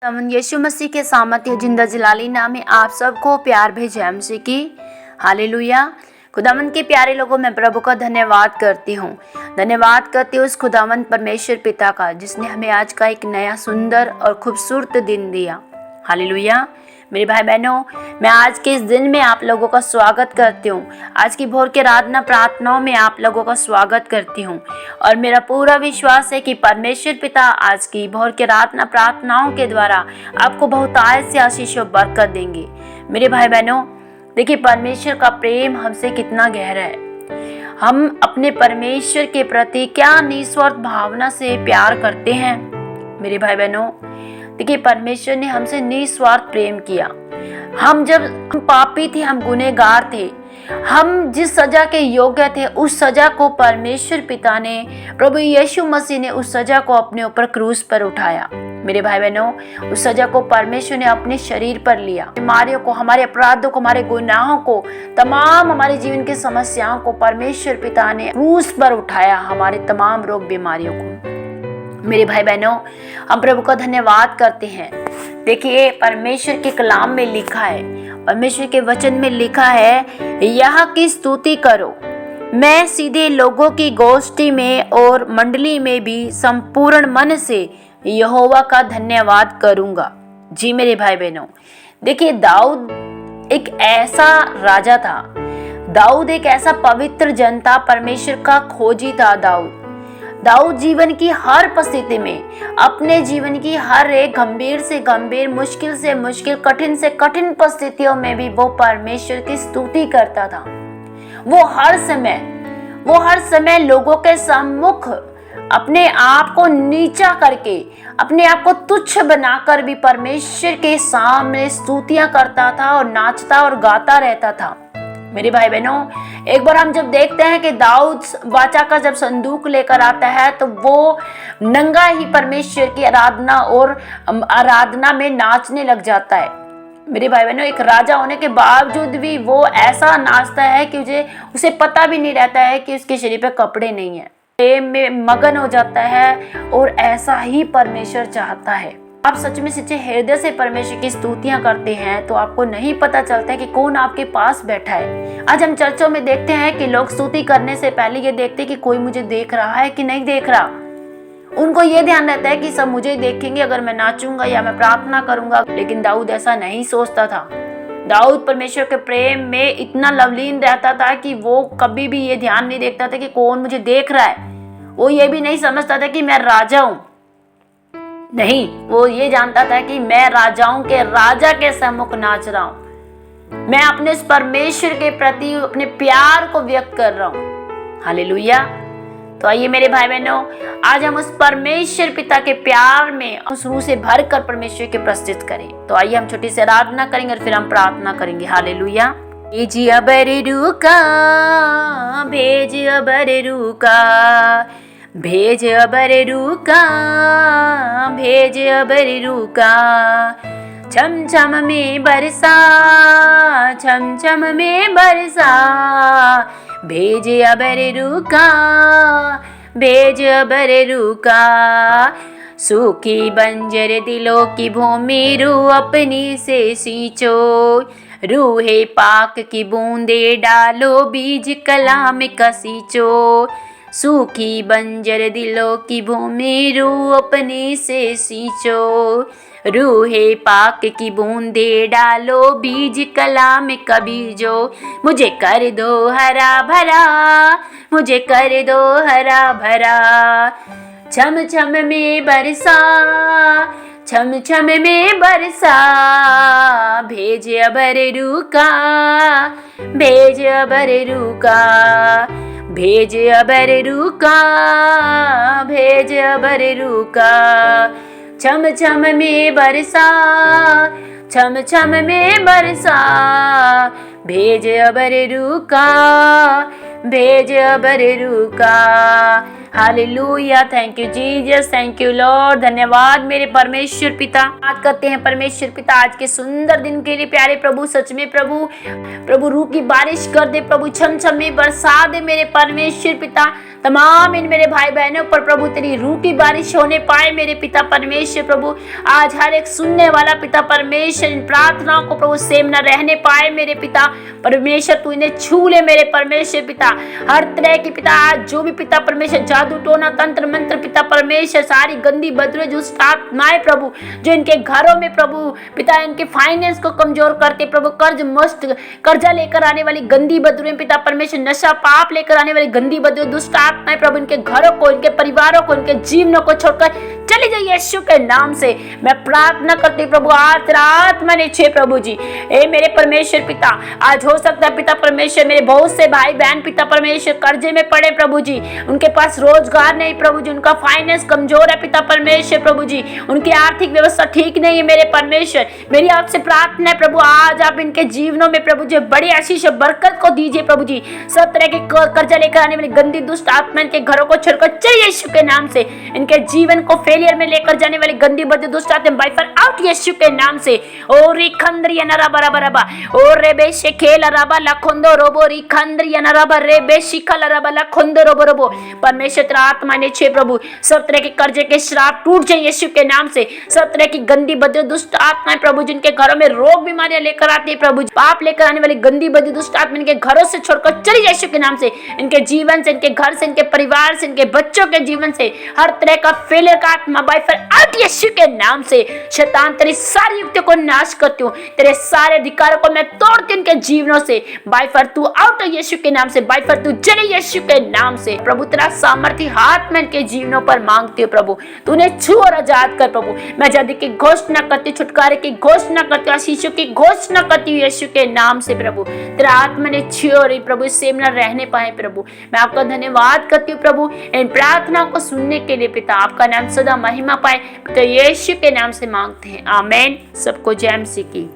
हम यीशु मसीह के सामर्थ्य जिंदा जलाली नाम में आप सबको प्यार भेजे हमसे की हालेलुया। खुदावंद के प्यारे लोगों में प्रभु का धन्यवाद करती हूँ। धन्यवाद करती हूँ उस खुदावंद परमेश्वर पिता का जिसने हमें आज का एक नया सुंदर और खूबसूरत दिन दिया। हालेलुया। मेरे भाई बहनों, मैं आज के इस दिन में आप लोगों का स्वागत करती हूँ। आज की भोर के आराधना प्रार्थनाओं में आप लोगों का स्वागत करती हूँ और मेरा पूरा विश्वास है कि परमेश्वर पिता आज की भोर के आराधना प्रार्थनाओं के द्वारा आपको बहुतायत से आशीष और बरकत देंगे। मेरे भाई बहनों, देखिए परमेश्वर का प्रेम हमसे कितना गहरा है। हम अपने परमेश्वर के प्रति क्या निस्वार्थ भावना से प्यार करते हैं। मेरे भाई बहनों, देखिए परमेश्वर ने हमसे निस्वार्थ प्रेम किया। हम पापी थे, हम गुनहगार थे, हम जिस सजा के योग्य थे उस सजा को परमेश्वर पिता ने, प्रभु यीशु मसीह ने उस सजा को अपने ऊपर क्रूस पर उठाया। मेरे भाई बहनों, उस सजा को परमेश्वर ने अपने शरीर पर लिया। बीमारियों को, हमारे अपराधों को, हमारे गुनाहों को, तमाम हमारे जीवन की समस्याओं को परमेश्वर पिता ने क्रूस पर उठाया, हमारे तमाम रोग बीमारियों को। मेरे भाई बहनों, हम प्रभु का धन्यवाद करते हैं। देखिए परमेश्वर के कलाम में लिखा है, परमेश्वर के वचन में लिखा है, यह की स्तुति करो, मैं सीधे लोगों की गोष्ठी में और मंडली में भी संपूर्ण मन से यहोवा का धन्यवाद करूंगा। जी मेरे भाई बहनों, देखिए दाऊद एक ऐसा राजा था, दाऊद एक ऐसा पवित्र जन था, परमेश्वर का खोजी था। दाऊद जीवन की हर परिस्थिति में, अपने जीवन की हर एक गंभीर से गंभीर, मुश्किल से मुश्किल, कठिन से कठिन परिस्थितियों में भी वो परमेश्वर की स्तुति करता था। वो हर समय लोगों के सम्मुख अपने आप को नीचा करके, अपने आप को तुच्छ बनाकर भी परमेश्वर के सामने स्तुतियां करता था और नाचता और गाता रहता था। मेरे भाई बहनों, एक बार हम जब देखते हैं कि दाऊद वाचा का जब संदूक लेकर आता है तो वो नंगा ही परमेश्वर की आराधना में नाचने लग जाता है। मेरे भाई बहनों, एक राजा होने के बावजूद भी वो ऐसा नाचता है कि उसे पता भी नहीं रहता है कि उसके शरीर पे कपड़े नहीं है। प्रेम में मगन हो जाता है और ऐसा ही परमेश्वर चाहता है। आप सच में सच्चे हृदय से परमेश्वर की स्तुतियां करते हैं तो आपको नहीं पता चलता है कि कौन आपके पास बैठा है। आज हम चर्चों में देखते हैं कि लोग स्तुति करने से पहले ये देखते हैं कि कोई मुझे देख रहा है कि नहीं देख रहा। उनको ये ध्यान रहता है कि सब मुझे देखेंगे अगर मैं नाचूंगा या मैं प्रार्थना करूंगा। लेकिन दाऊद ऐसा नहीं सोचता था। दाऊद परमेश्वर के प्रेम में इतना लवलीन रहता था कि वो कभी भी ये ध्यान नहीं देखता था कि कौन मुझे देख रहा है। वो ये भी नहीं समझता था कि मैं राजा हूं। नहीं, वो ये जानता था कि मैं राजाओं के राजा के सम्मुख नाच रहा हूं। मैं अपने उस परमेश्वर के प्रति अपने प्यार को व्यक्त कर रहा हूं। हालेलुया। तो आइए मेरे भाई बहनों, आज हम उस परमेश्वर पिता के प्यार में उस रूह से भरकर परमेश्वर के प्रस्तुत करें। तो आइए हम छोटी सी आराधना करेंगे और फिर हम प्रार्थना करेंगे। हालेलुया। भेज अबर रूका, भेज अबर रूका, भेज अबर रूका, भेज अबर रूका, छम छम में बरसा, छम छम में बरसा, भेज अबर रूका, भेज अबर रूका, सूखी बंजर दिलों की भूमि रूह अपनी से सींचो, रूहे पाक की बूंदे डालो, बीज कलाम का सींचो, सूखी बंजर दिलों की भूमि रूह अपने से सींचो, रूहे पाक की बूंदे डालो, बीज कलाम का बीजो, मुझे कर दो हरा भरा, मुझे कर दो हरा भरा, छम छम में बरसा, छम छम में बरसा, भेज अबर रूका, भेज अबर रूका, भेज अबर रूका, भेज अबर रूका, छम छम में बरसा, छम छम में बरसा, भेज अबर रूका, भेज अबर रूका। Hallelujah, thank you Jesus, thank you Lord. धन्यवाद मेरे परमेश्वर पिता। बात करते हैं परमेश्वर पिता आज के सुंदर दिन के लिए। प्यारे प्रभु, सच में प्रभु रूह की बारिश कर दे प्रभु, छम छम में बरसा दे मेरे परमेश्वर पिता। तमाम इन मेरे भाई बहनों पर प्रभु तेरी रूह की बारिश होने पाए मेरे पिता परमेश्वर प्रभु। आज हर एक सुनने वाला पिता परमेश्वर इन प्रार्थनाओं को प्रभु सेम न रहने पाए मेरे पिता परमेश्वर। तू इन्हें छू ले मेरे परमेश्वर पिता। हर तरह की पिता आज जो भी पिता परमेश्वर जादू टोना तंत्र मंत्र पिता परमेश्वर, सारी गंदी बदरे जो आत्माएं प्रभु जो इनके घरों में प्रभु पिता इनके फाइनेंस को कमजोर करते प्रभु, कर्जा लेकर आने वाली गंदी बदरे पिता परमेश्वर, नशा पाप लेकर आने वाली गंदी बदरे, दुष्ट आत्माएं प्रभु इनके घरों को, इनके परिवारों को, इनके जीवनों को छोड़कर चली जाइए यीशु के नाम से। मैं प्रार्थना करती प्रभु आज रात मैंने छे प्रभु जी ए मेरे परमेश्वर पिता। आज हो सकता है पिता परमेश्वर मेरे बहुत से भाई बहन पिता परमेश्वर कर्जे में पड़े प्रभु जी, उनके पास रोजगार नहीं प्रभु जी, उनका फाइनेंस कमजोर है पिता परमेश्वर प्रभु जी, उनकी आर्थिक व्यवस्था ठीक नहीं है मेरे परमेश्वर। मेरी आपसे प्रार्थना है प्रभु आज आप इनके जीवनों में प्रभु जी बड़ी आशीष बरकत को दीजिए प्रभु जी। सब तरह के कर्जा लेकर आने वाली गंदी दुष्ट आत्मा इनके घरों को छोड़कर चलिए यीशु के नाम से। इनके जीवन को फेलियर में लेकर जाने वाली गंदी बदी दुष्ट आत्मा बाय फायर आउट यीशु के नाम से। ओ रिखंद्रिया नराबा रबा रबा ओ रेबे शेखेला रबा लखंदो रोबो रिखंद्रिया नराबा रेबे शिखला रबा लखंदो रोबो रोबो। परमेश्वर तेरा आत्मा ने छे प्रभु सब तरह के कर्जे के श्राप टूट जाए यीशु के नाम से। सब तरह की गंदी बदी दुष्ट आत्माएं प्रभु जिनके घरों में रोग बीमारियां लेकर आती है प्रभु, पाप लेकर आने वाली गंदी बदी दुष्ट आत्मा इनके घरों से छोड़कर चली जाए यीशु के नाम से। इनके जीवन से, इनके घर से, इनके परिवार से, इनके बच्चों के जीवन से हर तरह का फेलियर का आत्मा बाय फायर आउट यीशु के नाम से। शैतान तेरी सारी युक्तियों को नाश करती हूँ, तेरे सारे अधिकारों को मैं तोड़ती हूँ इनके जीवनों से बाय फायर तू आउट यीशु के नाम से। बाय फायर तू चले यीशु के नाम से। प्रभु तेरा सामर्थ्य हाथ में इनके जीवनों पर मांगती हूँ प्रभु, तूने छू और आजाद कर प्रभु। मैं आजादी की घोषणा करती, छुटकारे की घोषणा करती, आशीषों की घोषणा करती हूँ यीशु के नाम से प्रभु। तेरा आत्मा ने छू और प्रभु सेम न रहने पाए प्रभु। मैं आपका धन्यवाद करती हूँ प्रभु इन प्रार्थनाओं को सुनने के लिए पिता। आपका नाम सदा महिमा पाए तो यीशु के नाम से मांगते हैं, आमीन। सबको जय मसीह की।